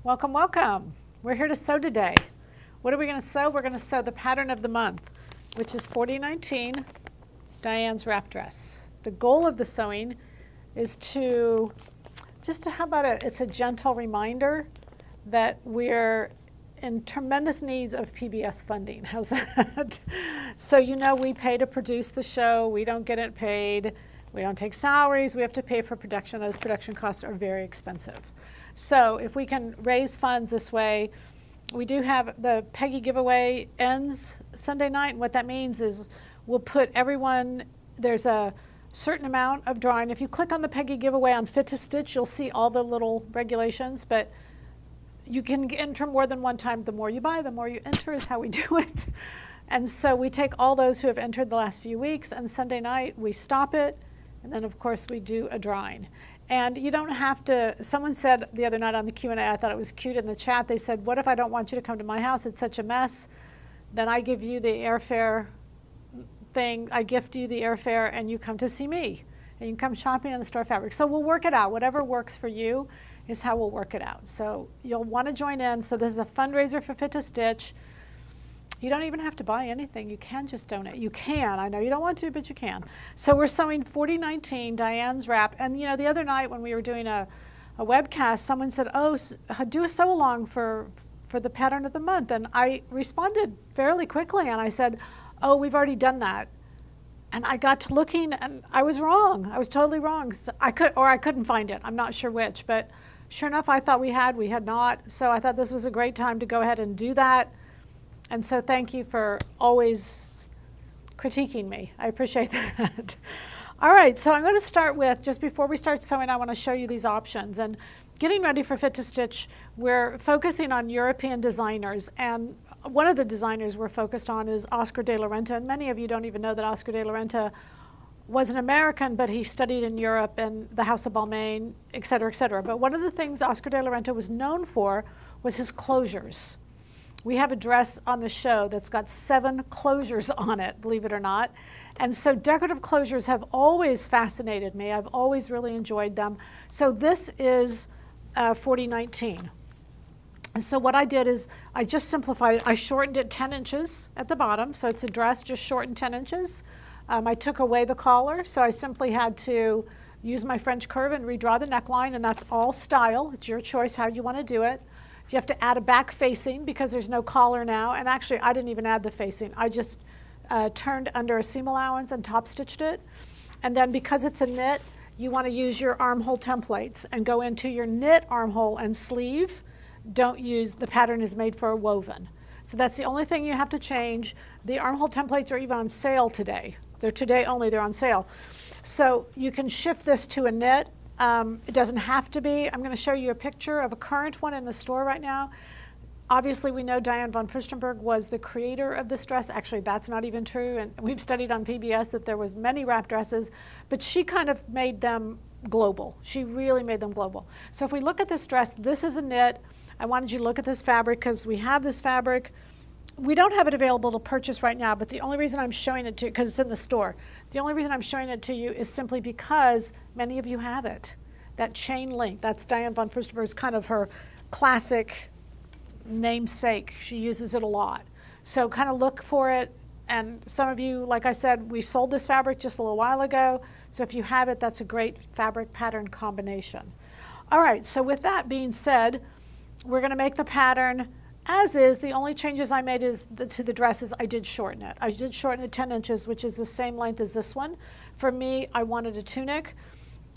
Welcome, welcome. We're here to sew today. What are we going to sew? We're going to sew the pattern of the month, which is 4019 Diane's wrap dress. The goal of the sewing is how about it? It's a gentle reminder that we're in tremendous needs of PBS funding. How's that? So we pay to produce the show. We don't get it paid. We don't take salaries. We have to pay for production. Those production costs are very expensive. So if we can raise funds this way, we do have the Peggy giveaway ends Sunday night. And what that means is we'll put everyone, there's a certain amount of drawing. If you click on the Peggy giveaway on Fit to Stitch, you'll see all the little regulations, but you can enter more than one time. The more you buy, the more you enter is how we do it. And so we take all those who have entered the last few weeks, and Sunday night we stop it, and then of course we do a drawing. And you don't have to, someone said the other night on the Q&A, I thought it was cute in the chat, they said, what if I don't want you to come to my house? It's such a mess. Then I give you the airfare thing, I gift you the airfare, and you come to see me. And you can come shopping in the store fabric. So we'll work it out. Whatever works for you is how we'll work it out. So you'll want to join in. So this is a fundraiser for Fit to Stitch. You don't even have to buy anything. You can just donate. You can. I know you don't want to, but you can. So we're sewing 4019 Diane's wrap. And the other night when we were doing a webcast, someone said, oh, do a sew along for the pattern of the month. And I responded fairly quickly and I said, oh, we've already done that. And I got to looking and I was wrong. I was totally wrong. So I couldn't find it. I'm not sure which, but sure enough, I thought we had not. So I thought this was a great time to go ahead and do that. And so thank you for always critiquing me. I appreciate that. All right, so I'm going to start with, just before we start sewing, I want to show you these options. And getting ready for Fit to Stitch, we're focusing on European designers. And one of the designers we're focused on is Oscar de la Renta. And many of you don't even know that Oscar de la Renta was an American, but he studied in Europe and the House of Balmain, et cetera, et cetera. But one of the things Oscar de la Renta was known for was his closures. We have a dress on the show that's got 7 closures on it, believe it or not. And so decorative closures have always fascinated me. I've always really enjoyed them. So this is 4019. And so what I did is I just simplified it. I shortened it 10 inches at the bottom. So it's a dress just shortened 10 inches. I took away the collar. So I simply had to use my French curve and redraw the neckline. And that's all style. It's your choice how you want to do it. You have to add a back facing because there's no collar now. And actually, I didn't even add the facing. I just turned under a seam allowance and top stitched it. And then because it's a knit, you want to use your armhole templates and go into your knit armhole and sleeve. Don't use, the pattern is made for a woven. So that's the only thing you have to change. The armhole templates are even on sale today. They're today only, they're on sale. So you can shift this to a knit. It doesn't have to be. I'm going to show you a picture of a current one in the store right now. Obviously, we know Diane von Furstenberg was the creator of this dress. Actually, that's not even true. And we've studied on PBS that there was many wrap dresses, but she kind of made them global. She really made them global. So if we look at this dress, this is a knit. I wanted you to look at this fabric because we have this fabric. We don't have it available to purchase right now, but the only reason I'm showing it to you, because it's in the store, the only reason I'm showing it to you is simply because many of you have it. That chain link, that's Diane von Furstenberg's kind of her classic namesake. She uses it a lot. So kind of look for it. And some of you, like I said, we sold this fabric just a little while ago. So if you have it, that's a great fabric pattern combination. All right, so with that being said, we're going to make the pattern as is. The only changes I made is to the dresses, I did shorten it. I did shorten it 10 inches, which is the same length as this one. For me, I wanted a tunic.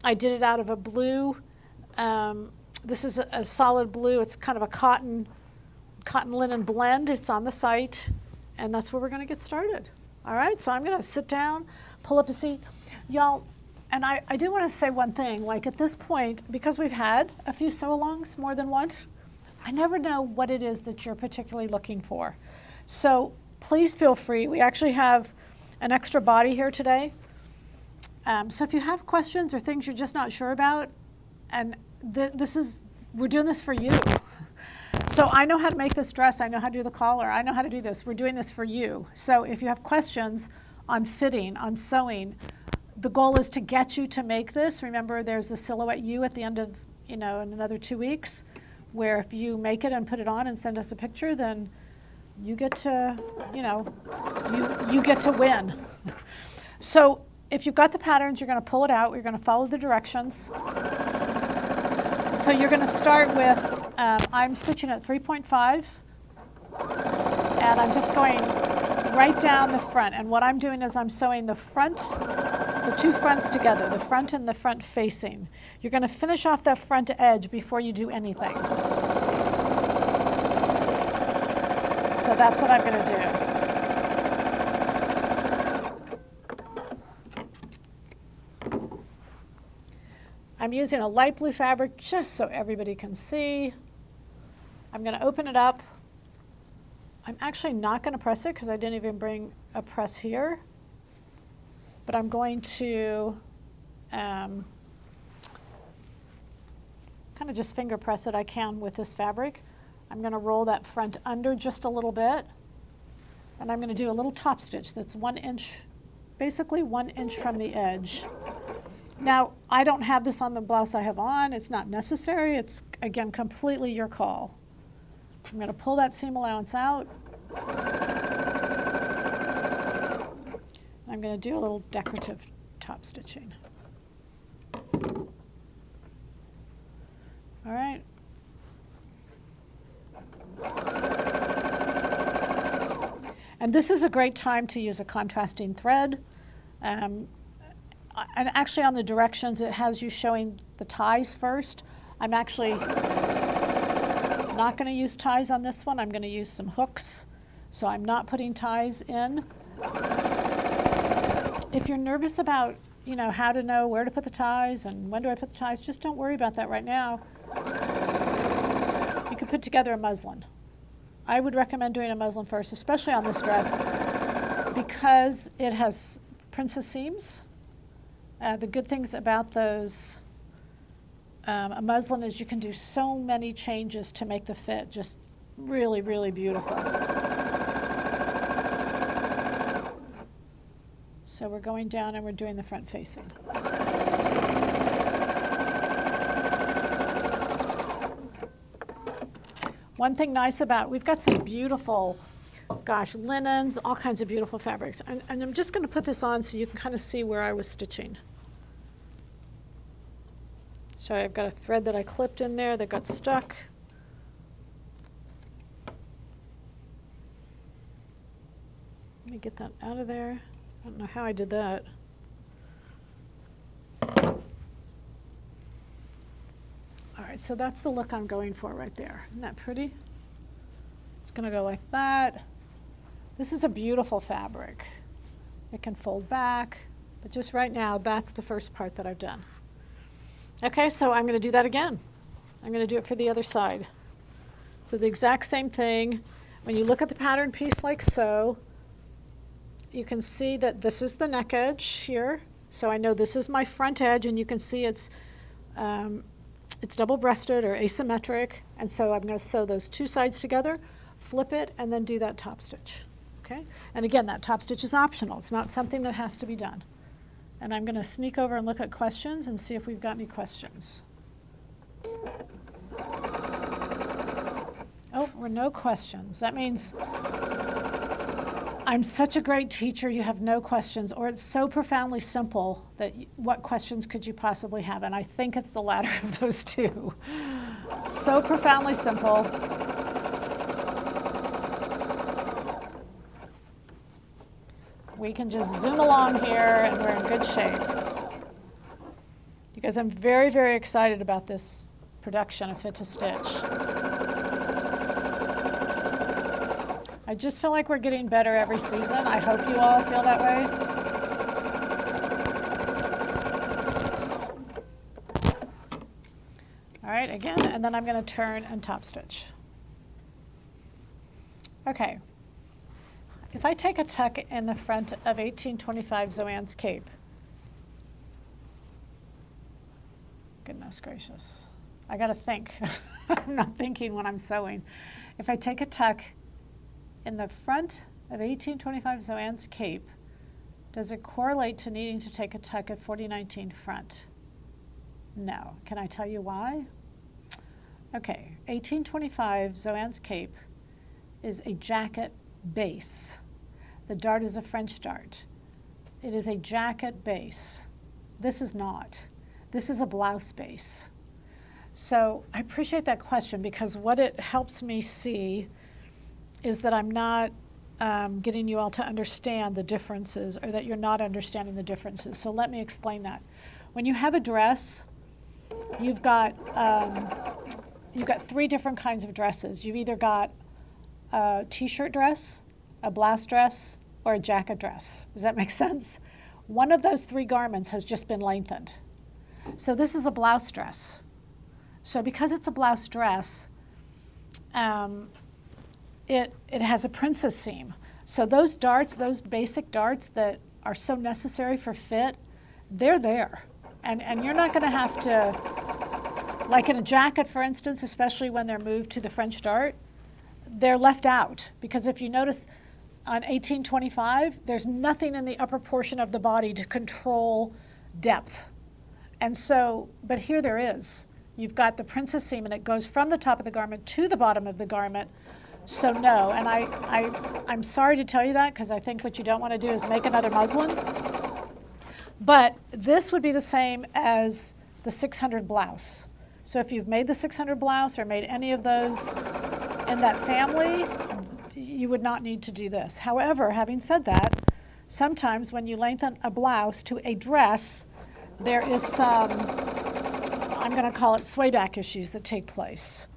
I did it out of a blue. This is a solid blue. It's kind of a cotton linen blend. It's on the site. And that's where we're going to get started. All right, so I'm going to sit down, pull up a seat. Y'all, and I do want to say one thing. Like at this point, because we've had a few sew-alongs more than once, I never know what it is that you're particularly looking for. So please feel free. We actually have an extra body here today. So if you have questions or things you're just not sure about, and we're doing this for you. So I know how to make this dress. I know how to do the collar. I know how to do this. We're doing this for you. So if you have questions on fitting, on sewing, the goal is to get you to make this. Remember, there's a silhouette U at the end of, in another 2 weeks. where if you make it and put it on and send us a picture, then you get to, you get to win. So if you've got the patterns, you're going to pull it out. You're going to follow the directions. So you're going to start with, I'm stitching at 3.5, and I'm just going right down the front. And what I'm doing is I'm sewing the front, the two fronts together, the front and the front facing. You're going to finish off that front edge before you do anything. So that's what I'm going to do. I'm using a light blue fabric just so everybody can see. I'm going to open it up. I'm actually not going to press it because I didn't even bring a press here. But I'm going to kind of just finger press it. I can with this fabric. I'm going to roll that front under just a little bit. And I'm going to do a little top stitch that's 1 inch, basically 1 inch from the edge. Now, I don't have this on the blouse I have on. It's not necessary. It's, again, completely your call. I'm going to pull that seam allowance out. I'm going to do a little decorative top stitching. All right. And this is a great time to use a contrasting thread. And actually on the directions, it has you showing the ties first. I'm actually not going to use ties on this one. I'm going to use some hooks. So I'm not putting ties in. If you're nervous about, how to know where to put the ties and when do I put the ties, just don't worry about that right now. You can put together a muslin. I would recommend doing a muslin first, especially on this dress, because it has princess seams. The good things about those, a muslin is you can do so many changes to make the fit just really, really beautiful. So we're going down and we're doing the front facing. One thing nice about, we've got some beautiful, linens, all kinds of beautiful fabrics. And I'm just going to put this on so you can kind of see where I was stitching. So I've got a thread that I clipped in there that got stuck. Let me get that out of there. I don't know how I did that. All right, so that's the look I'm going for right there. Isn't that pretty? It's going to go like that. This is a beautiful fabric. It can fold back, but just right now, that's the first part that I've done. Okay, so I'm going to do that again. I'm going to do it for the other side. So the exact same thing. When you look at the pattern piece like so, you can see that this is the neck edge here. So I know this is my front edge, and you can see it's double-breasted or asymmetric. And so I'm going to sew those two sides together, flip it, and then do that top stitch. Okay? And again, that top stitch is optional. It's not something that has to be done. And I'm going to sneak over and look at questions and see if we've got any questions. Oh, there were no questions. That means I'm such a great teacher, you have no questions, or it's so profoundly simple that what questions could you possibly have? And I think it's the latter of those two. So profoundly simple. We can just zoom along here and we're in good shape. Because I'm very, very excited about this production of Fit to Stitch. I just feel like we're getting better every season. I hope you all feel that way. All right, again, and then I'm going to turn and top stitch. Okay. If I take a tuck in the front of 1825 Zoanne's cape, goodness gracious, I got to think. I'm not thinking when I'm sewing. If I take a tuck in the front of 1825 Zoanne's cape, does it correlate to needing to take a tuck at 4019 front? No. Can I tell you why? Okay, 1825 Zoanne's cape is a jacket base. The dart is a French dart. It is a jacket base. This is not. This is a blouse base. So I appreciate that question, because what it helps me see is that I'm not getting you all to understand the differences, or that you're not understanding the differences. So let me explain that. When you have a dress, you've got three different kinds of dresses. You've either got a t-shirt dress, a blouse dress, or a jacket dress. Does that make sense? One of those three garments has just been lengthened. So this is a blouse dress. So because it's a blouse dress, it has a princess seam. So those darts, those basic darts that are so necessary for fit, they're there. And you're not gonna have to, like in a jacket, for instance, especially when they're moved to the French dart, they're left out. Because if you notice on 1825, there's nothing in the upper portion of the body to control depth. And so, but here there is. You've got the princess seam, and it goes from the top of the garment to the bottom of the garment. So no, and I'm sorry to tell you that, because I think what you don't want to do is make another muslin. But this would be the same as the 600 blouse. So if you've made the 600 blouse or made any of those in that family, you would not need to do this. However, having said that, sometimes when you lengthen a blouse to a dress, there is some, I'm going to call it swayback issues that take place.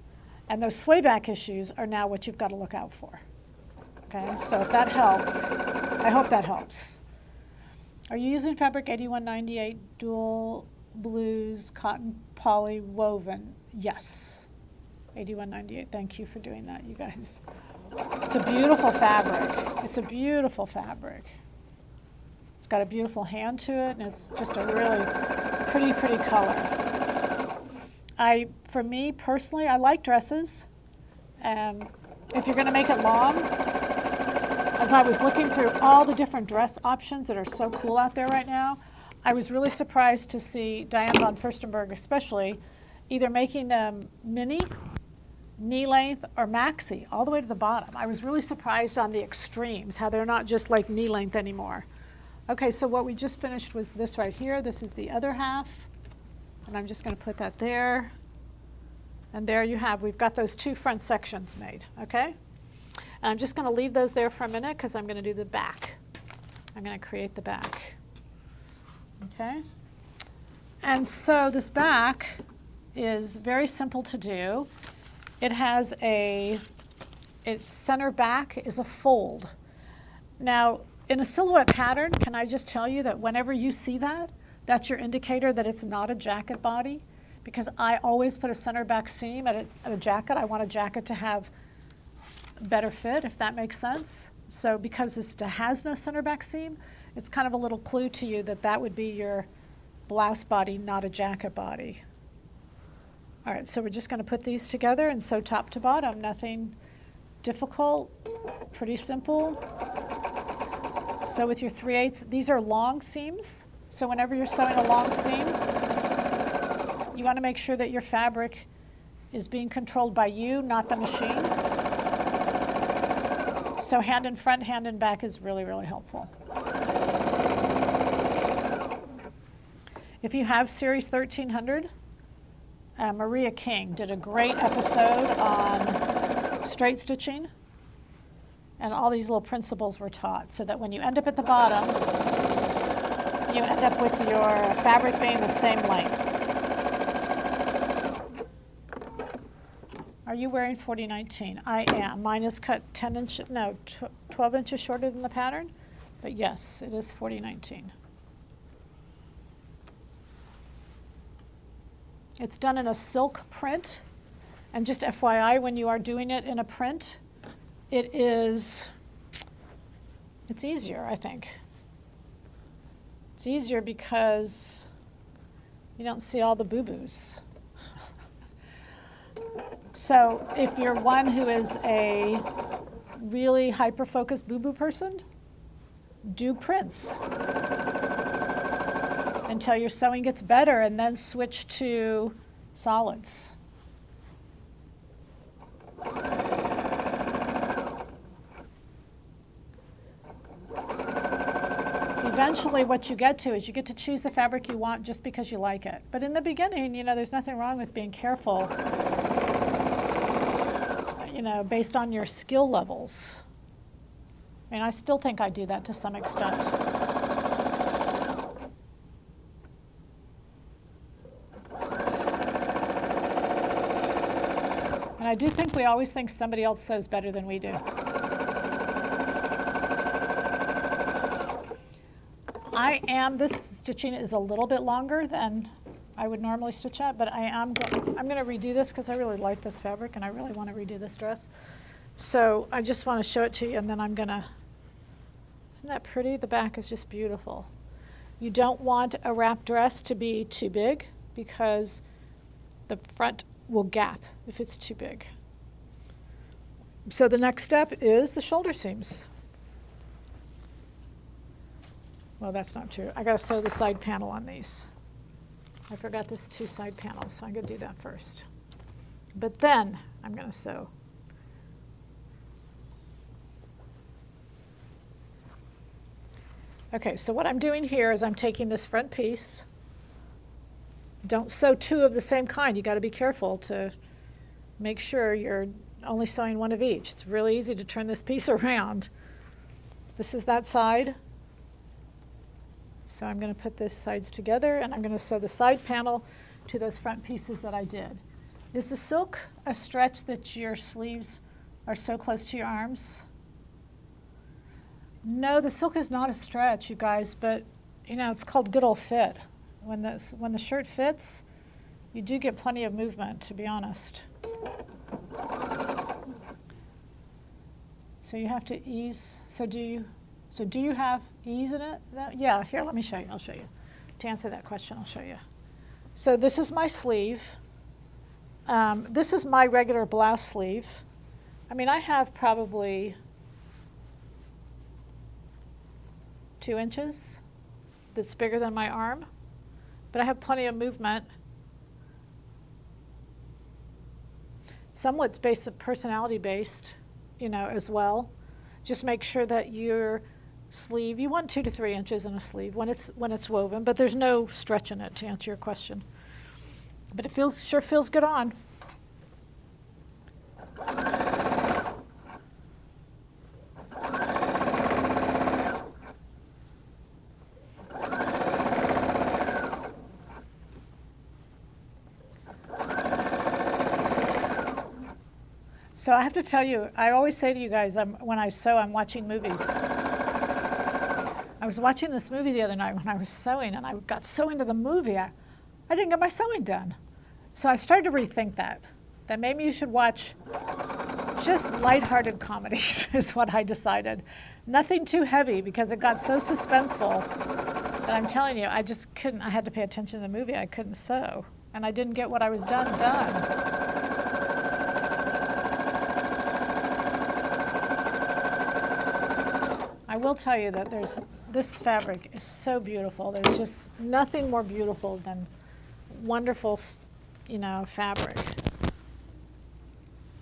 And those swayback issues are now what you've got to look out for. Okay, so if that helps, I hope that helps. Are you using fabric 8198 dual blues cotton poly woven? Yes. 8198, thank you for doing that, you guys. It's a beautiful fabric. It's a beautiful fabric. It's got a beautiful hand to it, and it's just a really pretty color. For me personally, I like dresses. If you're gonna make it long, as I was looking through all the different dress options that are so cool out there right now, I was really surprised to see Diane von Furstenberg especially either making them mini, knee length, or maxi, all the way to the bottom. I was really surprised on the extremes, how they're not just like knee length anymore. Okay, so what we just finished was this right here. This is the other half, and I'm just gonna put that there. And there you have, we've got those two front sections made, okay? And I'm just gonna leave those there for a minute, because I'm gonna do the back. I'm gonna create the back, okay? And so this back is very simple to do. It has its center back is a fold. Now, in a silhouette pattern, can I just tell you that whenever you see that, that's your indicator that it's not a jacket body? Because I always put a center back seam at a jacket. I want a jacket to have better fit, if that makes sense. So because this has no center back seam, it's kind of a little clue to you that that would be your blouse body, not a jacket body. All right, so we're just going to put these together and sew top to bottom. Nothing difficult, pretty simple. So with your 3/8, these are long seams. So whenever you're sewing a long seam, you want to make sure that your fabric is being controlled by you, not the machine. So hand in front, hand in back is really, really helpful. If you have Series 1300, Maria King did a great episode on straight stitching, and all these little principles were taught, so that when you end up at the bottom, you end up with your fabric being the same length. Are you wearing 4019? I am. Mine is cut 12 inches shorter than the pattern, but yes, it is 4019. It's done in a silk print, and just FYI, when you are doing it in a print, it's easier, I think. It's easier because you don't see all the boo-boos. So if you're one who is a really hyper-focused boo-boo person, do prints until your sewing gets better, and then switch to solids. eventually what you get to is you get to choose the fabric you want just because you like it. But in the beginning, there's nothing wrong with being careful, based on your skill levels. I mean, I still think I do that to some extent. And I do think we always think somebody else sews better than we do. This stitching is a little bit longer than I would normally stitch at, but I'm going to redo this because I really like this fabric and I really want to redo this dress. So I just want to show it to you, and then I'm going to, isn't that pretty? The back is just beautiful. You don't want a wrap dress to be too big because the front will gap if it's too big. So the next step is the shoulder seams. Well, that's not true. I got to sew the side panel on these. I forgot there's 2 side panels, so I'm going to do that first. But then I'm going to sew. Okay, so what I'm doing here is I'm taking this front piece. Don't sew 2 of the same kind. You got to be careful to make sure you're only sewing 1 of each. It's really easy to turn this piece around. This is that side. So I'm going to put these sides together, and I'm going to sew the side panel to those front pieces that I did. Is the silk a stretch that your sleeves are so close to your arms? No, the silk is not a stretch, you guys, but it's called good old fit. When the shirt fits, you do get plenty of movement, to be honest. So you have to ease. So do you have ease in it? Yeah, here, let me show you. I'll show you. To answer that question, I'll show you. So this is my sleeve. This is my regular blouse sleeve. I mean, I have probably 2 inches that's bigger than my arm, but I have plenty of movement. Somewhat personality based, as well. Just make sure that your sleeve, you want 2 to 3 inches in a sleeve when it's woven, but there's no stretch in it, to answer your question. But it sure feels good on. So I have to tell you, I always say to you guys, when I sew, I'm watching movies. I was watching this movie the other night when I was sewing, and I got so into the movie, I didn't get my sewing done. So I started to rethink that maybe you should watch just lighthearted comedies is what I decided. Nothing too heavy, because it got so suspenseful that I'm telling you, I just couldn't, I had to pay attention to the movie. I couldn't sew, and I didn't get what I was done. I will tell you that this fabric is so beautiful. There's just nothing more beautiful than wonderful, fabric.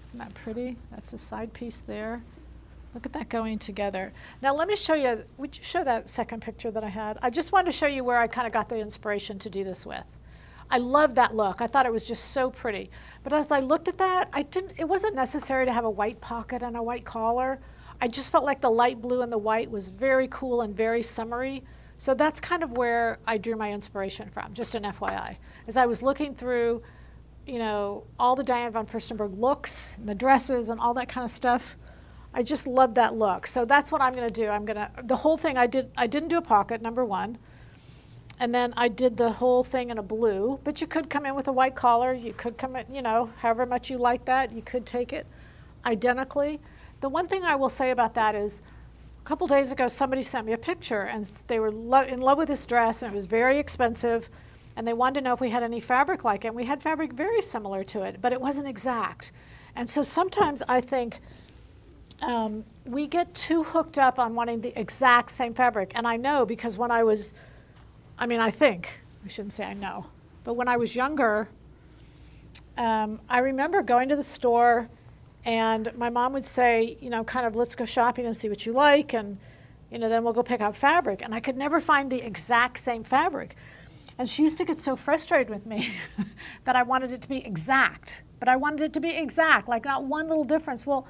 Isn't that pretty? That's the side piece there. Look at that going together. Now let me show you, would you show that second picture that I had? I just wanted to show you where I kind of got the inspiration to do this with. I love that look. I thought it was just so pretty. But as I looked at that, it wasn't necessary to have a white pocket and a white collar. I just felt like the light blue and the white was very cool and very summery. So that's kind of where I drew my inspiration from, just an FYI. As I was looking through, all the Diane von Furstenberg looks, and the dresses and all that kind of stuff, I just loved that look. So that's what I'm going to do. The whole thing I didn't do a pocket, number one. And then I did the whole thing in a blue, but you could come in with a white collar. You could come in, however much you like that, you could take it identically. The one thing I will say about that is, a couple days ago, somebody sent me a picture, and they were in love with this dress, and it was very expensive, and they wanted to know if we had any fabric like it. And we had fabric very similar to it, but it wasn't exact. And so sometimes I think we get too hooked up on wanting the exact same fabric. And I know, because when I shouldn't say I know, but when I was younger, I remember going to the store, and my mom would say, kind of, let's go shopping and see what you like. And then we'll go pick out fabric. And I could never find the exact same fabric. And she used to get so frustrated with me that I wanted it to be exact. But I wanted it to be exact, like not one little difference. Well,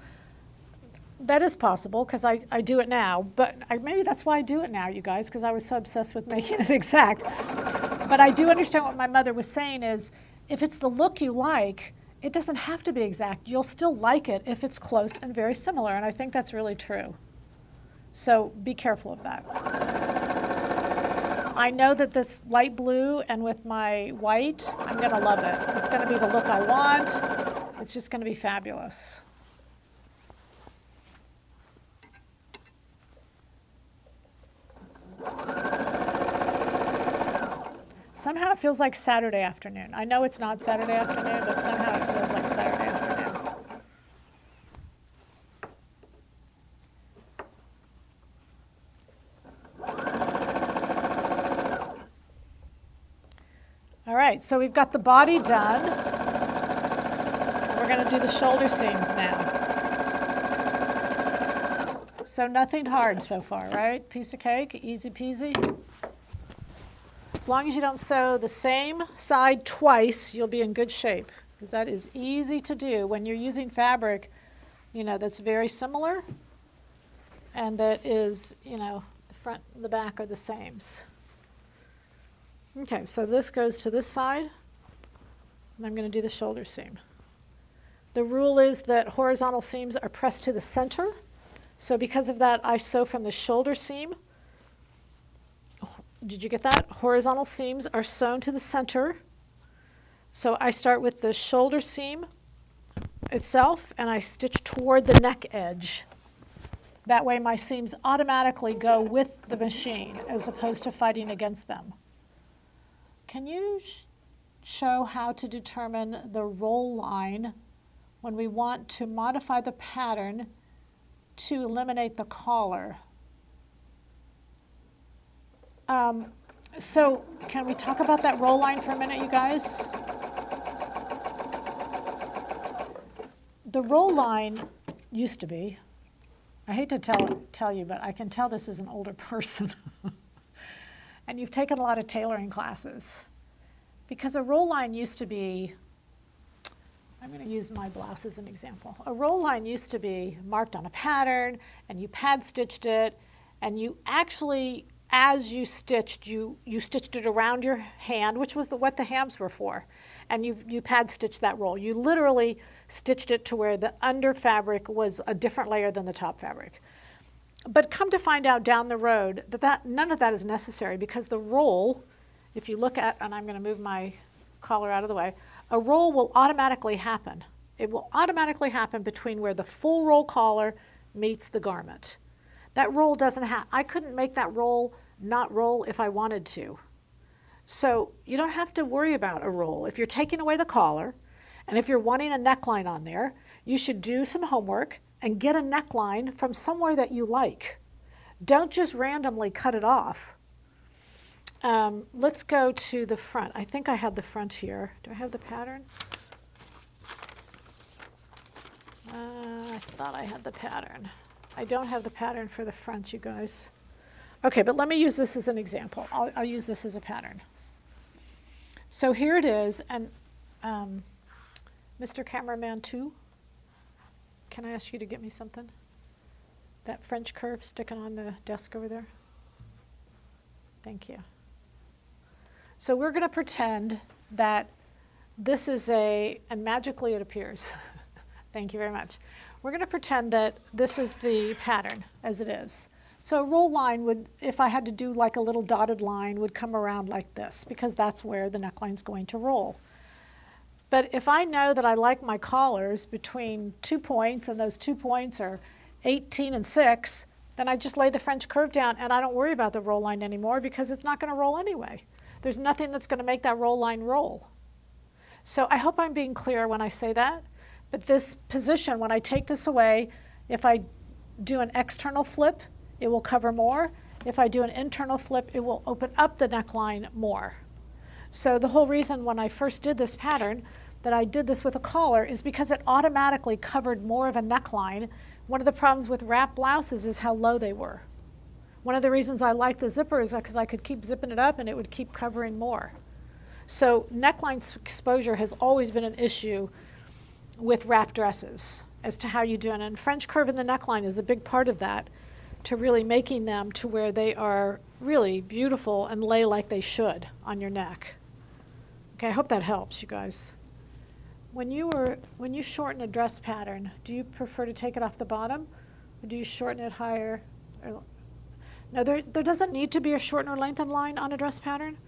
that is possible because I do it now. But maybe that's why I do it now, you guys, because I was so obsessed with making it exact. But I do understand what my mother was saying is, if it's the look you like, it doesn't have to be exact. You'll still like it if it's close and very similar. And I think that's really true. So be careful of that. I know that this light blue and with my white, I'm going to love it. It's going to be the look I want. It's just going to be fabulous. Somehow it feels like Saturday afternoon. I know it's not Saturday afternoon, but somehow it feels like Saturday afternoon. All right, so we've got the body done. We're going to do the shoulder seams now. So nothing hard so far, right? Piece of cake, easy peasy. As long as you don't sew the same side twice, you'll be in good shape, because that is easy to do when you're using fabric, that's very similar and that is, the front and the back are the same. Okay, so this goes to this side, and I'm going to do the shoulder seam. The rule is that horizontal seams are pressed to the center, so because of that, I sew from the shoulder seam. Did you get that? Horizontal seams are sewn to the center. So I start with the shoulder seam itself, and I stitch toward the neck edge. That way my seams automatically go with the machine as opposed to fighting against them. Can you show how to determine the roll line when we want to modify the pattern to eliminate the collar? So can we talk about that roll line for a minute, you guys? The roll line used to be, I hate to tell you, but I can tell this is an older person. And you've taken a lot of tailoring classes. Because a roll line used to be, I'm going to use my blouse as an example. A roll line used to be marked on a pattern, and you pad stitched it, and you actually, as you stitched, you stitched it around your hand, which was what the hams were for, and you pad stitched that roll. You literally stitched it to where the under fabric was a different layer than the top fabric. But come to find out down the road that none of that is necessary, because the roll, if you look at, and I'm going to move my collar out of the way, a roll will automatically happen. It will automatically happen between where the full roll collar meets the garment. That roll doesn't have, I couldn't make that roll not roll if I wanted to. So you don't have to worry about a roll. If you're taking away the collar, and if you're wanting a neckline on there, you should do some homework and get a neckline from somewhere that you like. Don't just randomly cut it off. Let's go to the front. I think I had the front here. Do I have the pattern? I thought I had the pattern. I don't have the pattern for the front, you guys. Okay, but let me use this as an example. I'll use this as a pattern. So here it is, and Mr. Cameraman 2, can I ask you to get me something? That French curve sticking on the desk over there? Thank you. So we're going to pretend that this is and magically it appears. Thank you very much. We're going to pretend that this is the pattern as it is. So a roll line would, if I had to do like a little dotted line, would come around like this, because that's where the neckline's going to roll. But if I know that I like my collars between 2 points, and those 2 points are 18 and 6, then I just lay the French curve down, and I don't worry about the roll line anymore, because it's not going to roll anyway. There's nothing that's going to make that roll line roll. So I hope I'm being clear when I say that. But this position, when I take this away, if I do an external flip, it will cover more. If I do an internal flip, it will open up the neckline more. So the whole reason when I first did this pattern that I did this with a collar is because it automatically covered more of a neckline. One of the problems with wrap blouses is how low they were. One of the reasons I like the zipper is because I could keep zipping it up and it would keep covering more. So neckline exposure has always been an issue with wrap dresses as to how you do it. And French curve in the neckline is a big part of that, to really making them to where they are really beautiful and lay like they should on your neck. Okay, I hope that helps you guys. When you shorten a dress pattern, do you prefer to take it off the bottom, or do you shorten it higher? No, there doesn't need to be a shorten or lengthen line on a dress pattern.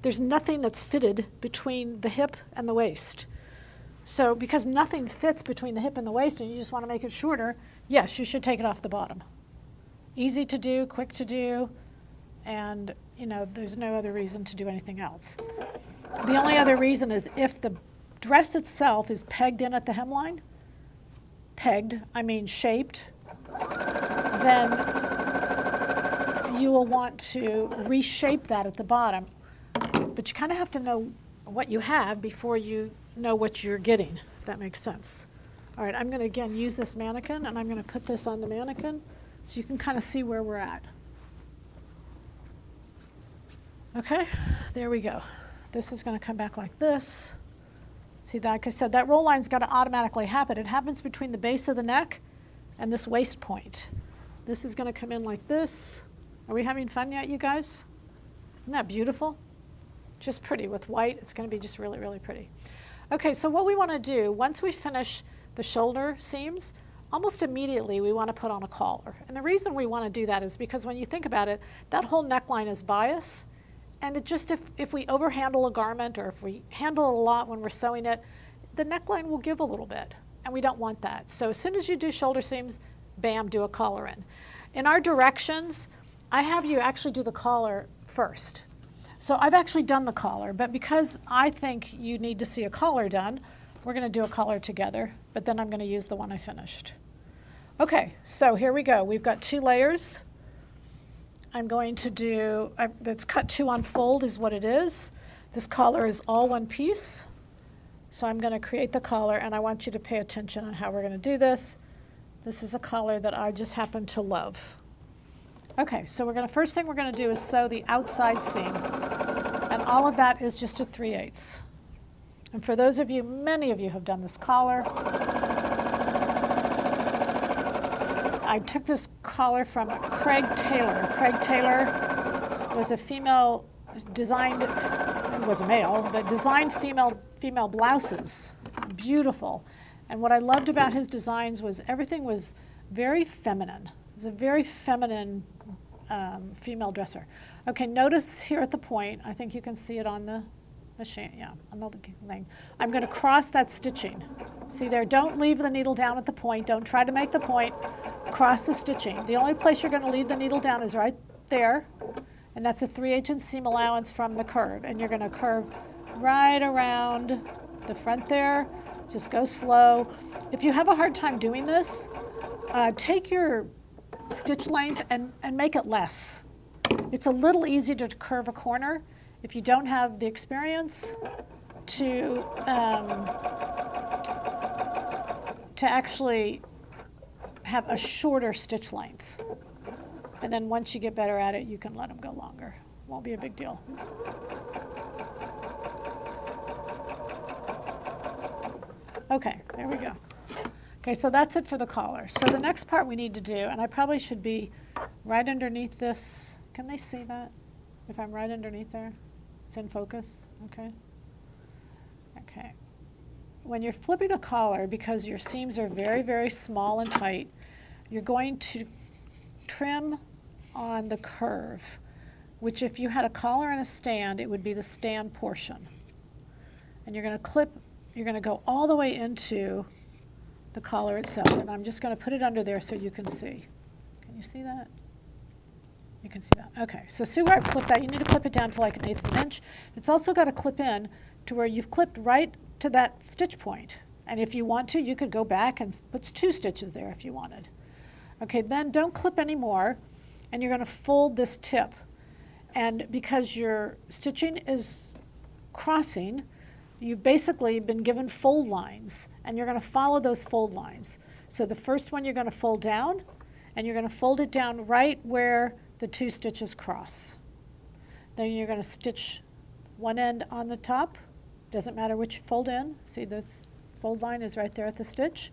There's nothing that's fitted between the hip and the waist. So because nothing fits between the hip and the waist and you just want to make it shorter, yes, you should take it off the bottom. Easy to do, quick to do, and there's no other reason to do anything else. The only other reason is if the dress itself is pegged in at the hemline, pegged, I mean shaped, then you will want to reshape that at the bottom. But you kind of have to know what you have before you know what you're getting, if that makes sense. All right, I'm going to again use this mannequin, and I'm going to put this on the mannequin so you can kind of see where we're at. Okay, there we go. This is going to come back like this. See, like I said, that roll line's got to automatically happen. It happens between the base of the neck and this waist point. This is going to come in like this. Are we having fun yet, you guys? Isn't that beautiful? Just pretty with white. It's going to be just really, really pretty. Okay, so what we want to do, once we finish the shoulder seams, almost immediately we want to put on a collar. And the reason we want to do that is because when you think about it, that whole neckline is bias. And it just, if we overhandle a garment or if we handle it a lot when we're sewing it, the neckline will give a little bit. And we don't want that. So as soon as you do shoulder seams, bam, do a collar in. In our directions, I have you actually do the collar first. So I've actually done the collar, but because I think you need to see a collar done, we're going to do a collar together, but then I'm going to use the one I finished. Okay, so here we go. We've got 2 layers. I'm going to do, that's cut 2 on fold is what it is. This collar is all one piece. So I'm going to create the collar, and I want you to pay attention on how we're going to do this. This is a collar that I just happen to love. Okay, so first thing we're going to do is sew the outside seam. And all of that is just a 3/8. And for those of you, many of you have done this collar. I took this collar from Craig Taylor. Craig Taylor was a female designed, he was a male, but designed female blouses. Beautiful. And what I loved about his designs was everything was very feminine. It was a very feminine female dresser. Okay, notice here at the point, I think you can see it on the machine, yeah, on the thing. I'm going to cross that stitching. See there, don't leave the needle down at the point. Don't try to make the point. Cross the stitching. The only place you're going to leave the needle down is right there, and that's a 3/8 inch seam allowance from the curve. And you're going to curve right around the front there. Just go slow. If you have a hard time doing this, take your stitch length and make it less. It's a little easier to curve a corner if you don't have the experience to actually have a shorter stitch length. And then once you get better at it, you can let them go longer. Won't be a big deal. Okay, there we go. Okay, so that's it for the collar. So the next part we need to do, and I probably should be right underneath this. Can they see that? If I'm right underneath there? It's in focus? Okay. Okay. When you're flipping a collar, because your seams are very, very small and tight, you're going to trim on the curve, which if you had a collar and a stand, it would be the stand portion. And you're going to clip, you're going to go all the way into the collar itself. And I'm just going to put it under there so you can see. Can you see that? You can see that. Okay, so see where I've clipped that? You need to clip it down to like 1/8 of an inch. It's also got to clip in to where you've clipped right to that stitch point. And if you want to, you could go back and put 2 stitches there if you wanted. Okay, then don't clip anymore, and you're going to fold this tip. And because your stitching is crossing, you've basically been given fold lines, and you're going to follow those fold lines. So the first one you're going to fold down, and you're going to fold it down right where the 2 stitches cross. Then you're going to stitch one end on the top, doesn't matter which fold in, see this fold line is right there at the stitch,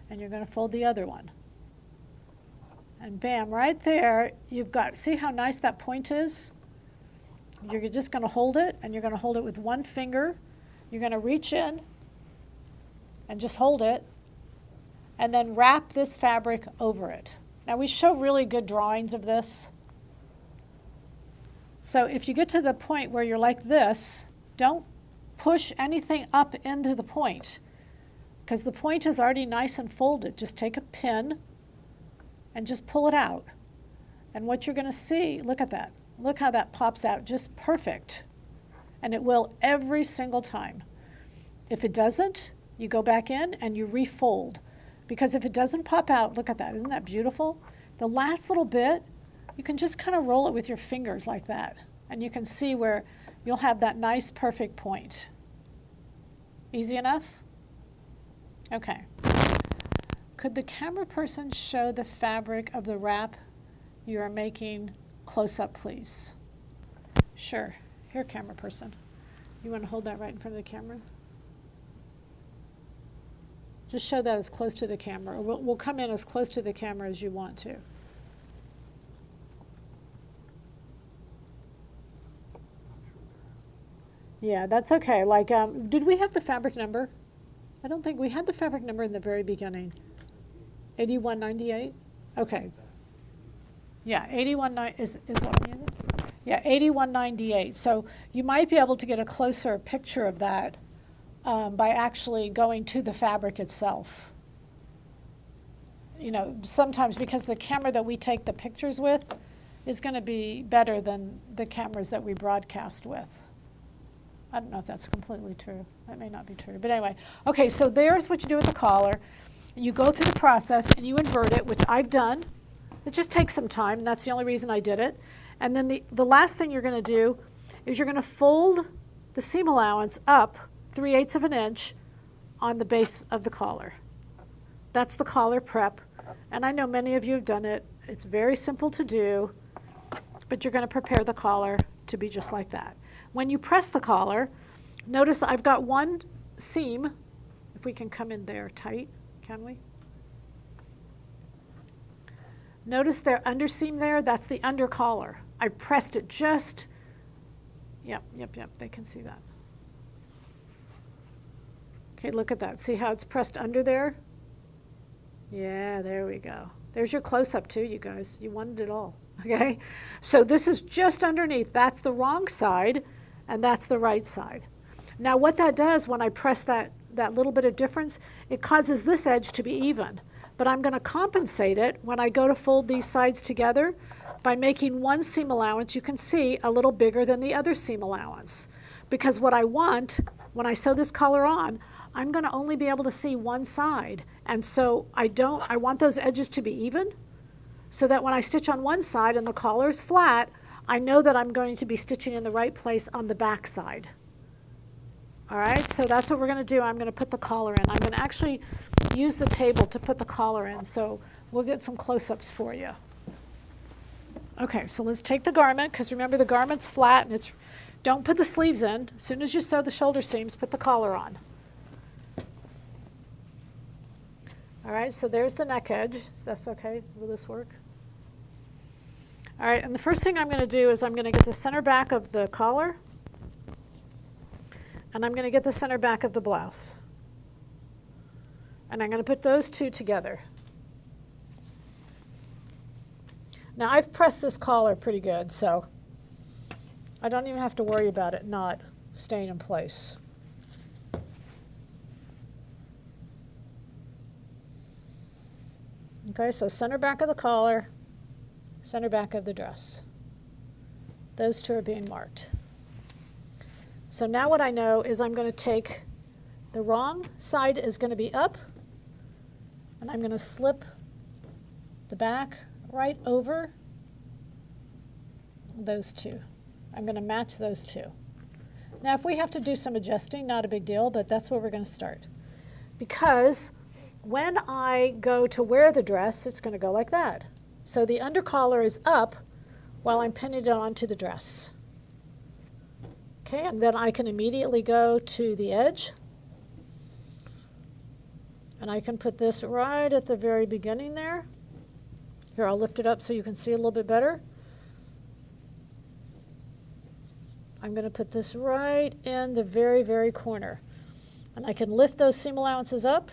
and you're going to fold the other one. And bam, right there, you've got, see how nice that point is? You're just going to hold it, and you're going to hold it with one finger. You're going to reach in and just hold it, and then wrap this fabric over it. Now we show really good drawings of this. So if you get to the point where you're like this, don't push anything up into the point, because the point is already nice and folded. Just take a pin and just pull it out. And what you're going to see, look at that. Look how that pops out, just perfect. And it will every single time. If it doesn't, you go back in and you refold. Because if it doesn't pop out, look at that, isn't that beautiful? The last little bit, you can just kind of roll it with your fingers like that. And you can see where you'll have that nice, perfect point. Easy enough? Okay. Could the camera person show the fabric of the wrap you are making close up, please? Sure. Here, camera person. You want to hold that right in front of the camera? Just show that as close to the camera. Or we'll come in as close to the camera as you want to. Yeah, that's okay. Like, did we have the fabric number? I don't think we had the fabric number in the very beginning. 8198? Okay. Yeah, 8198 is what I'm using? Yeah, 8198. So you might be able to get a closer picture of that by actually going to the fabric itself. You know, sometimes because the camera that we take the pictures with is going to be better than the cameras that we broadcast with. I don't know if that's completely true. That may not be true. But anyway, okay, so there's what you do with the collar. You go through the process and you invert it, which I've done. It just takes some time, and that's the only reason I did it. And then the last thing you're going to do is you're going to fold the seam allowance up 3/8 of an inch on the base of the collar. That's the collar prep. And I know many of you have done it. It's very simple to do, but you're going to prepare the collar to be just like that. When you press the collar, notice I've got one seam. If we can come in there tight, can we? Notice their underseam there, that's the under collar. I pressed it just, yep, they can see that. Okay, look at that. See how it's pressed under there? Yeah, there we go. There's your close-up too, you guys. You wanted it all, okay? So this is just underneath. That's the wrong side, and that's the right side. Now what that does when I press that little bit of difference, it causes this edge to be even. But I'm going to compensate it when I go to fold these sides together by making one seam allowance, you can see, a little bigger than the other seam allowance. Because what I want, when I sew this collar on, I'm going to only be able to see one side. And so I want those edges to be even, so that when I stitch on one side and the collar is flat, I know that I'm going to be stitching in the right place on the back side. All right, so that's what we're going to do. I'm going to put the collar in. I'm going to actually use the table to put the collar in, so we'll get some close-ups for you. Okay, so let's take the garment, because remember the garment's flat, and don't put the sleeves in. As soon as you sew the shoulder seams, put the collar on. All right, so there's the neck edge. Is that okay? Will this work? All right, and the first thing I'm going to do is I'm going to get the center back of the collar, and I'm going to get the center back of the blouse. And I'm going to put those two together. Now I've pressed this collar pretty good, so I don't even have to worry about it not staying in place. Okay, so center back of the collar, center back of the dress. Those two are being marked. So now what I know is I'm going to take the wrong side is going to be up, and I'm going to slip the back right over those two. I'm going to match those two. Now if we have to do some adjusting, not a big deal, but that's where we're going to start. Because when I go to wear the dress, it's going to go like that. So the under collar is up while I'm pinning it onto the dress. Okay, and then I can immediately go to the edge. And I can put this right at the very beginning there. Here, I'll lift it up so you can see a little bit better. I'm going to put this right in the very, very corner. And I can lift those seam allowances up,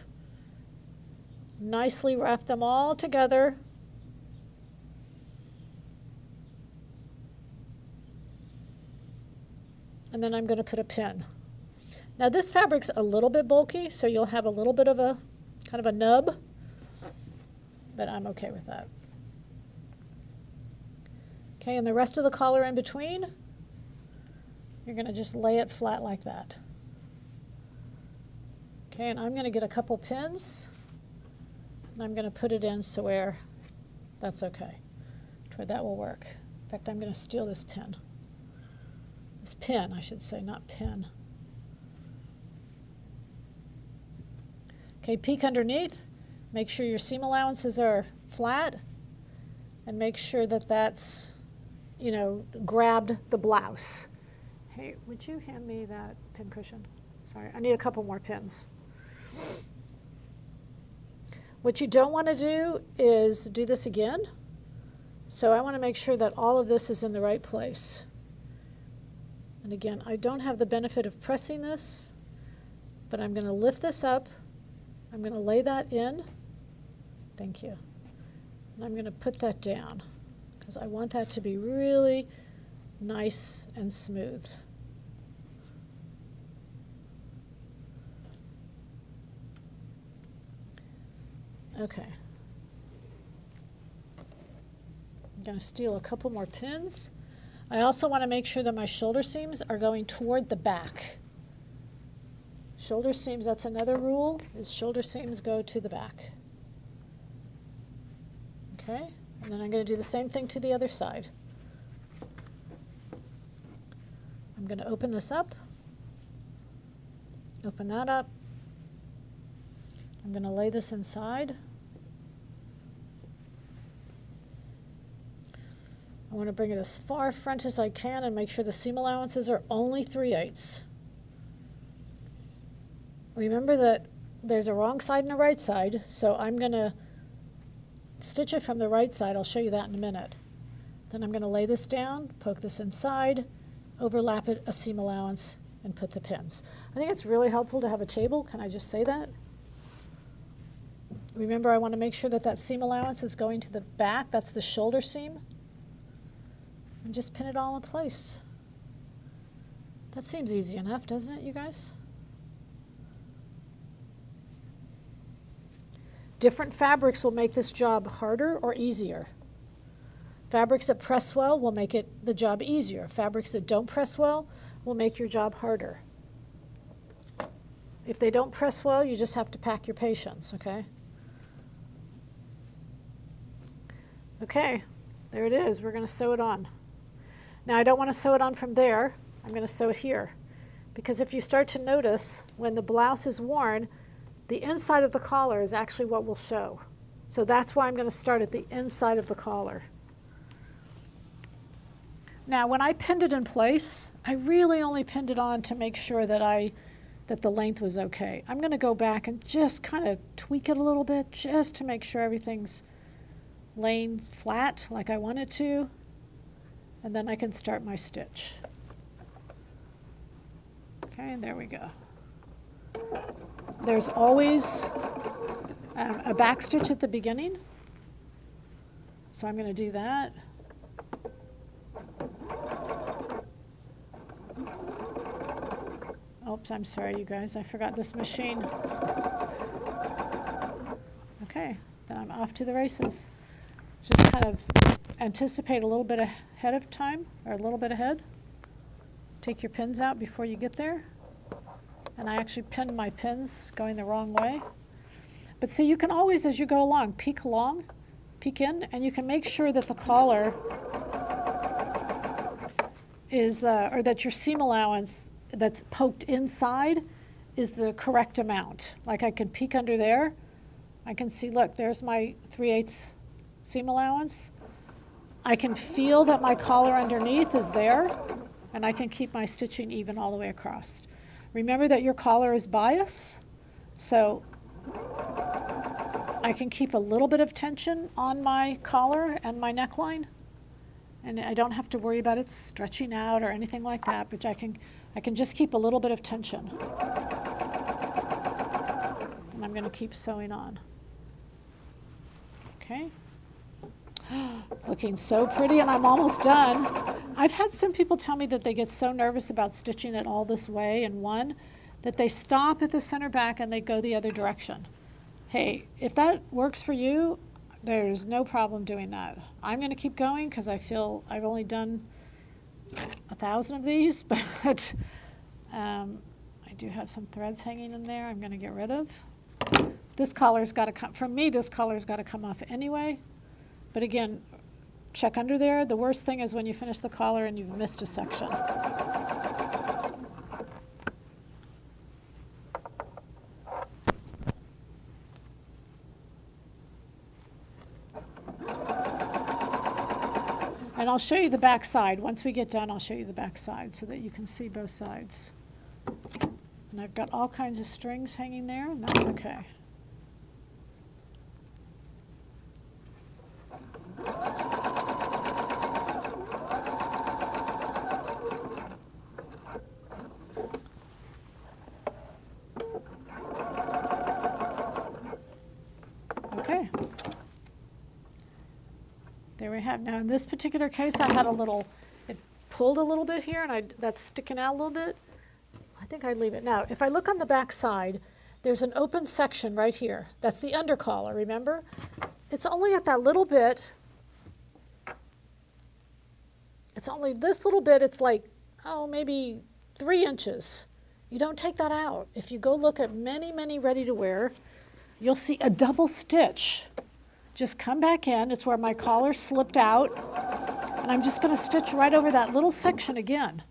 nicely wrap them all together. And then I'm going to put a pin. Now this fabric's a little bit bulky, so you'll have a little bit of a kind of a nub, but I'm okay with that. Okay, and the rest of the collar in between, you're going to just lay it flat like that. Okay, and I'm going to get a couple pins, and I'm going to put it in so where that's okay, to where that will work. In fact, I'm going to steal this pin. This pin, I should say, not pin. Okay, peek underneath. Make sure your seam allowances are flat, and make sure that that's, you know, grabbed the blouse. Hey, would you hand me that pin cushion? Sorry, I need a couple more pins. What you don't want to do is do this again. So I want to make sure that all of this is in the right place. And again, I don't have the benefit of pressing this, but I'm going to lift this up. I'm going to lay that in. Thank you. And I'm going to put that down because I want that to be really nice and smooth. Okay. I'm going to steal a couple more pins. I also want to make sure that my shoulder seams are going toward the back. Shoulder seams, that's another rule, is shoulder seams go to the back. Okay, and then I'm going to do the same thing to the other side. I'm going to open this up, open that up. I'm going to lay this inside. I want to bring it as far front as I can and make sure the seam allowances are only 3/8. Remember that there's a wrong side and a right side, so I'm going to stitch it from the right side. I'll show you that in a minute. Then I'm going to lay this down, poke this inside, overlap it a seam allowance, and put the pins. I think it's really helpful to have a table. Can I just say that? Remember, I want to make sure that that seam allowance is going to the back. That's the shoulder seam. And just pin it all in place. That seems easy enough, doesn't it, you guys? Different fabrics will make this job harder or easier. Fabrics that press well will make the job easier. Fabrics that don't press well will make your job harder. If they don't press well, you just have to pack your patience, okay? Okay, there it is. We're going to sew it on. Now I don't want to sew it on from there. I'm going to sew it here. Because if you start to notice, when the blouse is worn, the inside of the collar is actually what will show. So that's why I'm going to start at the inside of the collar. Now when I pinned it in place, I really only pinned it on to make sure that the length was okay. I'm going to go back and just kind of tweak it a little bit just to make sure everything's laying flat like I want it to. And then I can start my stitch. Okay, and there we go. There's always a back stitch at the beginning. So I'm going to do that. Oops, I'm sorry, you guys. I forgot this machine. Okay, then I'm off to the races. Just kind of anticipate a little bit ahead of time, or a little bit ahead. Take your pins out before you get there. And I actually pinned my pins going the wrong way. But see, you can always, as you go along, peek in, and you can make sure that the collar is, or that your seam allowance that's poked inside is the correct amount. Like I can peek under there. I can see, look, there's my 3/8 seam allowance. I can feel that my collar underneath is there, and I can keep my stitching even all the way across. Remember that your collar is bias, so I can keep a little bit of tension on my collar and my neckline, and I don't have to worry about it stretching out or anything like that, but I can just keep a little bit of tension. And I'm going to keep sewing on. Okay. It's looking so pretty, and I'm almost done. I've had some people tell me that they get so nervous about stitching it all this way in one that they stop at the center back and they go the other direction. Hey, if that works for you, there's no problem doing that. I'm going to keep going because I feel I've only done 1,000 of these, but I do have some threads hanging in there I'm going to get rid of. This collar's got to come, from me, this collar's got to come off anyway. But again, check under there. The worst thing is when you finish the collar and you've missed a section. And I'll show you the back side. Once we get done, I'll show you the back side so that you can see both sides. And I've got all kinds of strings hanging there, and that's okay. Okay. There we have. Now in this particular case, I had a little, it pulled a little bit here, and that's sticking out a little bit. I think I'd leave it. Now, if I look on the back side, there's an open section right here. That's the under collar, remember? It's only at that little bit. It's only this little bit. It's like, oh, maybe 3 inches. You don't take that out. If you go look at many, many ready-to-wear, you'll see a double stitch. Just come back in. It's where my collar slipped out. And I'm just going to stitch right over that little section again.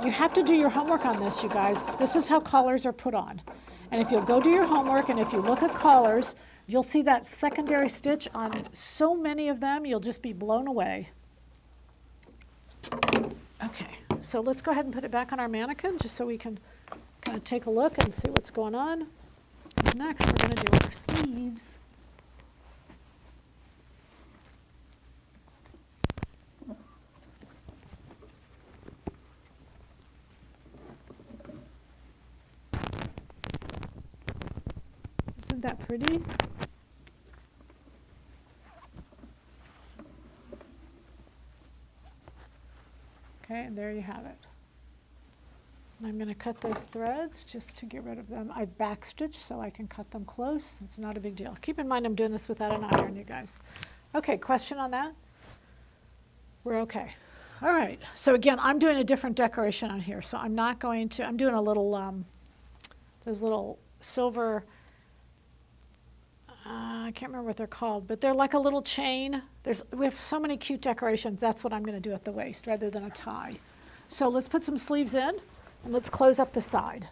You have to do your homework on this, you guys. This is how collars are put on. And if you'll go do your homework and if you look at collars, you'll see that secondary stitch on so many of them, you'll just be blown away. Okay, so let's go ahead and put it back on our mannequin just so we can kind of take a look and see what's going on. Next, we're going to do our sleeves. Isn't that pretty? Okay, and there you have it. And I'm going to cut those threads just to get rid of them. I've backstitched so I can cut them close. It's not a big deal. Keep in mind I'm doing this without an iron, you guys. Okay, question on that? We're okay. All right, so again, I'm doing a different decoration on here. So I'm not going to, I'm doing a little, those little silver, I can't remember what they're called, but they're like a little chain. We have so many cute decorations. That's what I'm going to do at the waist rather than a tie. So let's put some sleeves in and let's close up the side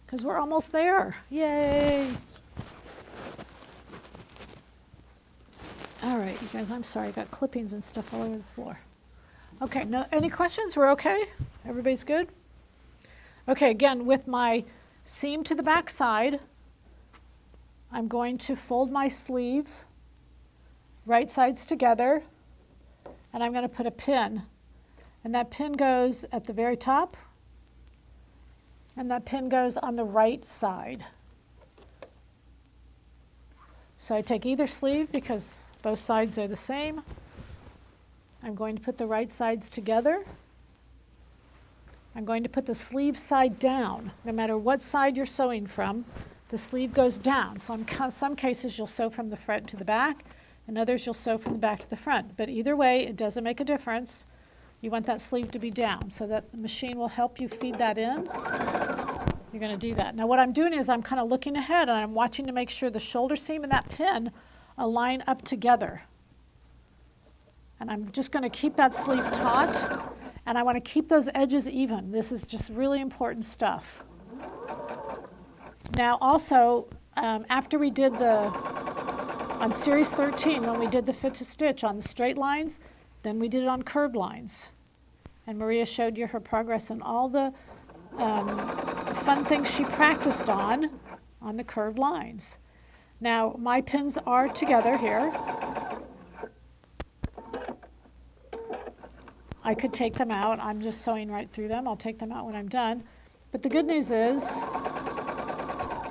because we're almost there. Yay. All right, you guys, I'm sorry. I got clippings and stuff all over the floor. Okay, no, any questions? We're okay? Everybody's good? Okay, again, with my seam to the back side, I'm going to fold my sleeve, right sides together, and I'm going to put a pin. And that pin goes at the very top, and that pin goes on the right side. So I take either sleeve because both sides are the same. I'm going to put the right sides together. I'm going to put the sleeve side down, no matter what side you're sewing from. The sleeve goes down. So in some cases you'll sew from the front to the back, and others you'll sew from the back to the front. But either way, it doesn't make a difference. You want that sleeve to be down so that the machine will help you feed that in. You're going to do that. Now what I'm doing is I'm kind of looking ahead and I'm watching to make sure the shoulder seam and that pin align up together. And I'm just going to keep that sleeve taut, and I want to keep those edges even. This is just really important stuff. Now also, after we did the On series 13, when we did the fit to stitch on the straight lines, then we did it on curved lines. And Maria showed you her progress and all the fun things she practiced on the curved lines. Now, my pins are together here. I could take them out. I'm just sewing right through them. I'll take them out when I'm done. But the good news is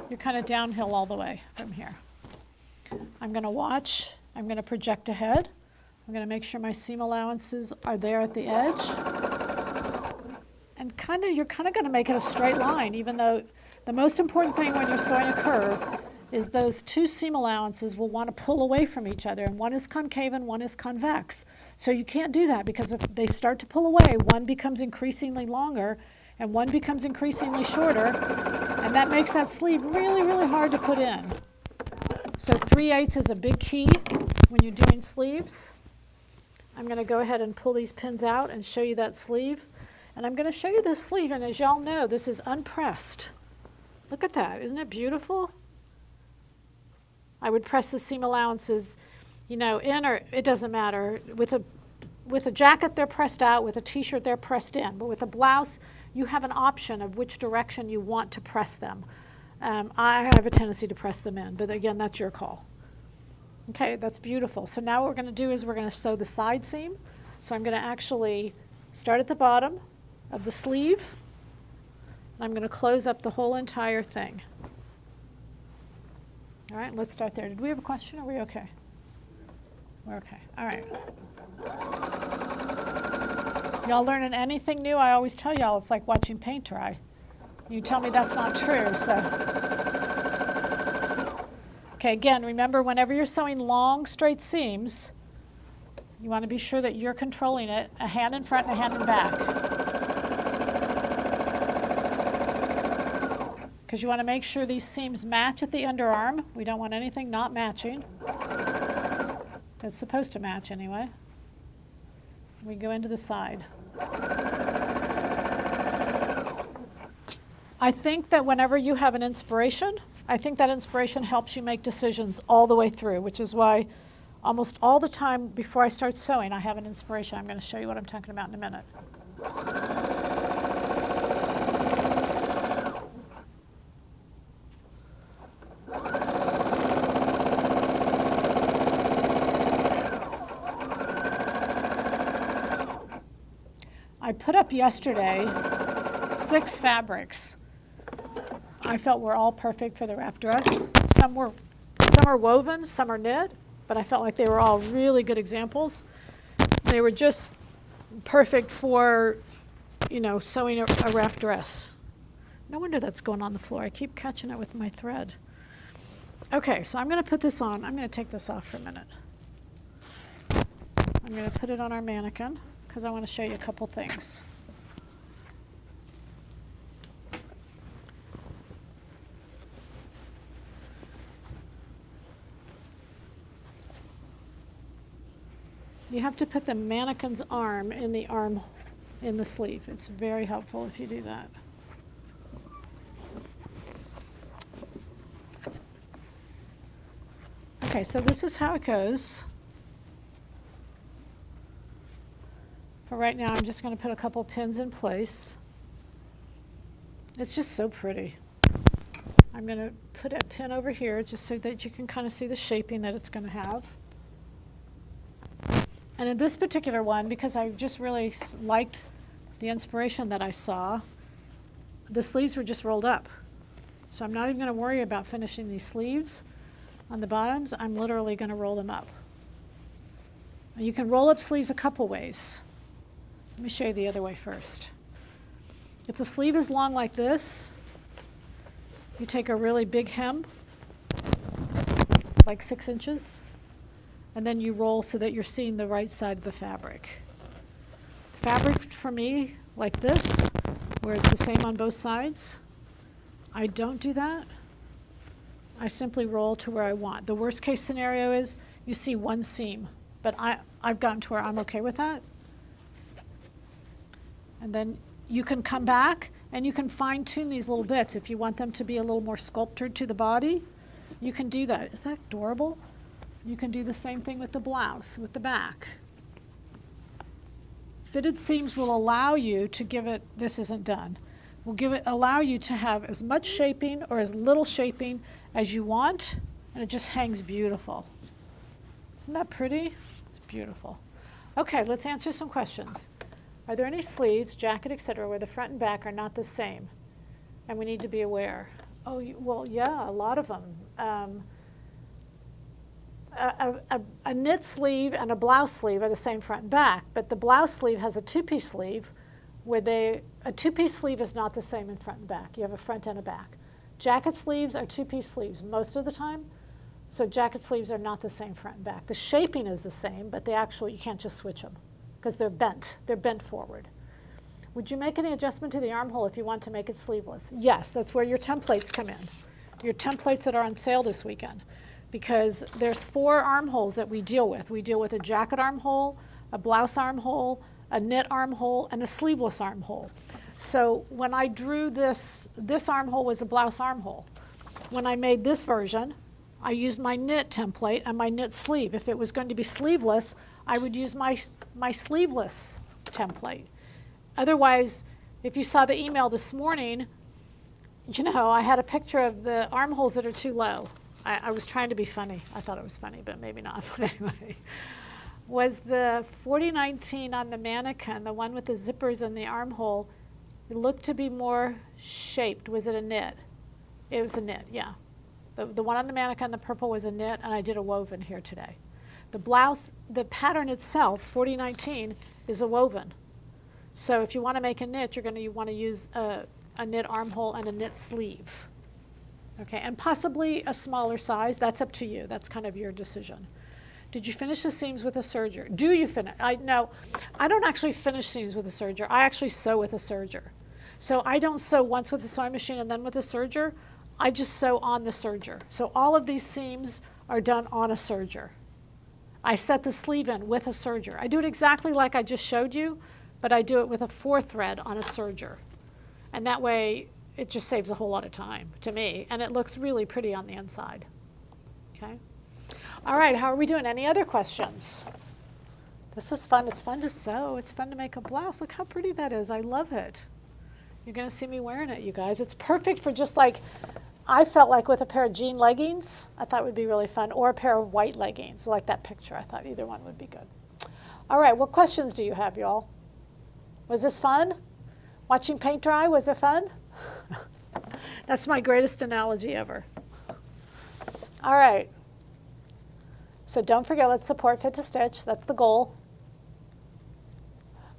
you're kind of downhill all the way from here. I'm going to watch. I'm going to project ahead. I'm going to make sure my seam allowances are there at the edge. And you're kind of going to make it a straight line, even though the most important thing when you're sewing a curve is those two seam allowances will want to pull away from each other, and one is concave and one is convex. So you can't do that, because if they start to pull away, one becomes increasingly longer and one becomes increasingly shorter, and that makes that sleeve really, really hard to put in. So 3/8 is a big key when you're doing sleeves. I'm going to go ahead and pull these pins out and show you that sleeve. And I'm going to show you this sleeve, and as y'all know, this is unpressed. Look at that. Isn't it beautiful? I would press the seam allowances, in, or it doesn't matter. With a jacket, they're pressed out. With a t-shirt, they're pressed in. But with a blouse, you have an option of which direction you want to press them. I have a tendency to press them in, but again, that's your call. Okay, that's beautiful. So now what we're going to do is we're going to sew the side seam. So I'm going to actually start at the bottom of the sleeve, and I'm going to close up the whole entire thing. All right, let's start there. Did we have a question? Are we okay? We're okay. All right. Y'all learning anything new? I always tell y'all it's like watching paint dry. You tell me that's not true, so. Okay, again, remember whenever you're sewing long, straight seams, you want to be sure that you're controlling it, a hand in front and a hand in back. Because you want to make sure these seams match at the underarm. We don't want anything not matching. That's supposed to match anyway. We go into the side. I think that whenever you have an inspiration, I think that inspiration helps you make decisions all the way through, which is why almost all the time before I start sewing, I have an inspiration. I'm going to show you what I'm talking about in a minute. I put up yesterday 6 fabrics I felt were all perfect for the wrap dress. Some are woven, some are knit, but I felt like they were all really good examples. They were just perfect for, sewing a wrap dress. No wonder that's going on the floor. I keep catching it with my thread. Okay, so I'm going to put this on. I'm going to take this off for a minute. I'm going to put it on our mannequin because I want to show you a couple things. You have to put the mannequin's arm in the sleeve. It's very helpful if you do that. Okay, so this is how it goes. For right now, I'm just going to put a couple pins in place. It's just so pretty. I'm going to put a pin over here just so that you can kind of see the shaping that it's going to have. And in this particular one, because I just really liked the inspiration that I saw, the sleeves were just rolled up. So I'm not even going to worry about finishing these sleeves on the bottoms. I'm literally going to roll them up. And you can roll up sleeves a couple ways. Let me show you the other way first. If the sleeve is long like this, you take a really big hem, like 6 inches, and then you roll so that you're seeing the right side of the fabric. Fabric for me, like this, where it's the same on both sides, I don't do that. I simply roll to where I want. The worst case scenario is you see one seam, but I've gotten to where I'm okay with that. And then you can come back and you can fine tune these little bits. If you want them to be a little more sculptured to the body, you can do that. Is that adorable? You can do the same thing with the blouse, with the back. Fitted seams will allow you to give it, this isn't done, allow you to have as much shaping or as little shaping as you want, and it just hangs beautiful. Isn't that pretty? It's beautiful. Okay, let's answer some questions. Are there any sleeves, jacket, etc., where the front and back are not the same? And we need to be aware. Oh, well, yeah, a lot of them. A knit sleeve and a blouse sleeve are the same front and back, but the blouse sleeve has a two-piece sleeve where a two-piece sleeve is not the same in front and back. You have a front and a back. Jacket sleeves are two-piece sleeves most of the time, so jacket sleeves are not the same front and back. The shaping is the same, but you can't just switch them because they're bent. They're bent forward. Would you make any adjustment to the armhole if you want to make it sleeveless? Yes, that's where your templates come in. Your templates that are on sale this weekend. Because there's 4 armholes that we deal with. We deal with a jacket armhole, a blouse armhole, a knit armhole, and a sleeveless armhole. So when I drew this armhole was a blouse armhole. When I made this version, I used my knit template and my knit sleeve. If it was going to be sleeveless, I would use my sleeveless template. Otherwise, if you saw the email this morning, I had a picture of the armholes that are too low. I was trying to be funny. I thought it was funny, but maybe not. But anyway, was the 4019 on the mannequin, the one with the zippers and the armhole, it looked to be more shaped. Was it a knit? It was a knit, yeah. The one on the mannequin, the purple, was a knit, and I did a woven here today. The blouse, the pattern itself, 4019, is a woven. So if you want to make a knit, you're going to want to use a knit armhole and a knit sleeve. Okay, and possibly a smaller size. That's up to you. That's kind of your decision. Did you finish the seams with a serger? Do you finish? No, I don't actually finish seams with a serger. I actually sew with a serger. So I don't sew once with a sewing machine and then with a serger. I just sew on the serger. So all of these seams are done on a serger. I set the sleeve in with a serger. I do it exactly like I just showed you, but I do it with a 4-thread on a serger. And that way, it just saves a whole lot of time to me, and it looks really pretty on the inside. Okay? All right, how are we doing? Any other questions? This was fun. It's fun to sew. It's fun to make a blouse. Look how pretty that is. I love it. You're going to see me wearing it, you guys. It's perfect for just like, I felt like with a pair of jean leggings, I thought would be really fun, or a pair of white leggings, like that picture. I thought either one would be good. All right, what questions do you have, y'all? Was this fun? Watching paint dry, was it fun? That's my greatest analogy ever. All right. So don't forget, let's support Fit to Stitch. That's the goal.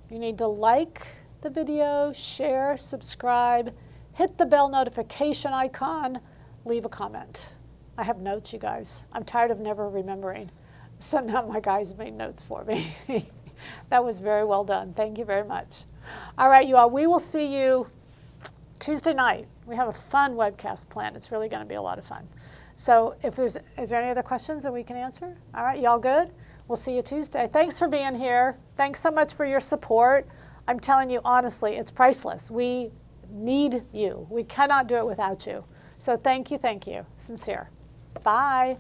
You need to like the video, share, subscribe, hit the bell notification icon, leave a comment. I have notes, you guys. I'm tired of never remembering. So now my guys made notes for me. That was very well done. Thank you very much. All right, you all, we will see you Tuesday night. We have a fun webcast planned. It's really going to be a lot of fun. So is there any other questions that we can answer? All right, y'all good? We'll see you Tuesday. Thanks for being here. Thanks so much for your support. I'm telling you, honestly, it's priceless. We need you. We cannot do it without you. So thank you, sincere. Bye.